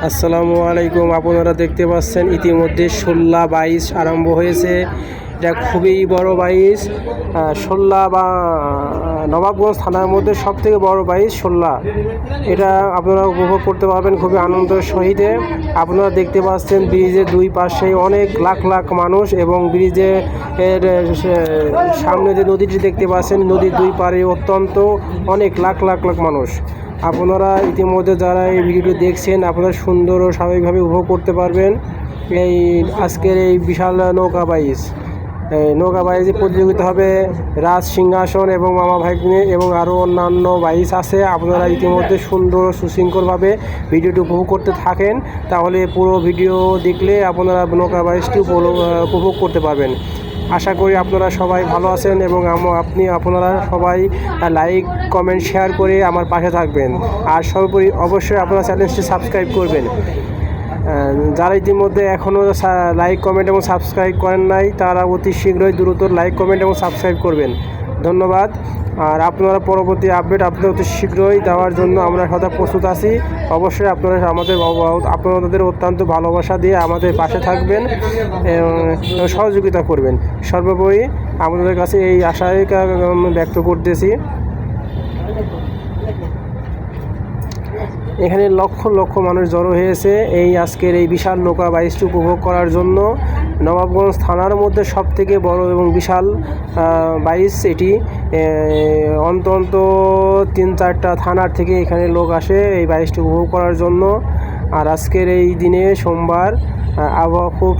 আসসালামু আলাইকুম। আপনারা দেখতে পাচ্ছেন ইতিমধ্যে 16/22 আরম্ভ হয়েছে। এটা খুবই বড় বাইচ। 16 বা নবাবগঞ্জ থানার মধ্যে সবথেকে বড় বাইচ 16। এটা আপনারা উপভোগ করতে পারবেন খুবই আনন্দের সহিত। আপনারা দেখতে পাচ্ছেন ব্রিজের দুই পাশে অনেক লাখ লাখ মানুষ এবং ব্রিজের সামনে যে নদীটি দেখতে পাচ্ছেন নদীর দুই পাড়ে অত্যন্ত অনেক লাখ লাখ লাখ মানুষ। আপনারা ইতিমধ্যে যারা এই ভিডিওটি দেখছেন আপনারা সুন্দর ও স্বাভাবিকভাবে উপভোগ করতে পারবেন এই আজকের এই বিশাল নৌকা বাইচে প্রতিযোগিতা হবে রাজ সিংহাসন এবং মামা ভাগ্নে এবং আরও অন্যান্য বাইচ আছে। আপনারা ইতিমধ্যে সুন্দর ও সুশৃঙ্খলভাবে ভিডিওটি উপভোগ করতে থাকেন, তাহলে পুরো ভিডিও দেখলে আপনারা নৌকা বাইচটি উপভোগ করতে পারবেন। আশা করি আপনারা সবাই ভালো আছেন এবং আপনারা সবাই লাইক কমেন্ট শেয়ার করে আমার পাশে থাকবেন। আর সর্বোপরি অবশ্যই আপনারা চ্যানেলটি সাবস্ক্রাইব করবেন। যারা ইতিমধ্যে এখনও লাইক কমেন্ট এবং সাবস্ক্রাইব করেন নাই তারা অতি শীঘ্রই দ্রুত লাইক কমেন্ট এবং সাবস্ক্রাইব করবেন। ধন্যবাদ। আর আপনারা পরবর্তী আপডেট আপনাদের অতি শীঘ্রই দেওয়ার জন্য আমরা সদা প্রস্তুত আছি। অবশ্যই আপনারা আপনাদের অত্যন্ত ভালোবাসা দিয়ে আমাদের পাশে থাকবেন এবং সহযোগিতা করবেন। সর্বোপরি আমাদের কাছে এই আশাই ব্যক্ত করতেছি। এখানে লক্ষ লক্ষ মানুষ জড়ো হয়েছে এই আজকের এই বিশাল নৌকা বাইচটি উপভোগ করার জন্য। নবাবগঞ্জ থানার মধ্যে সবথেকে বড় এবং বিশাল বাইচ এটি। অন্তত 3-4টা থানার থেকে এখানে লোক আসে এই বাইচটি উপভোগ করার জন্য। আর আজকের এই দিনে সোমবার আবহাওয়া খুব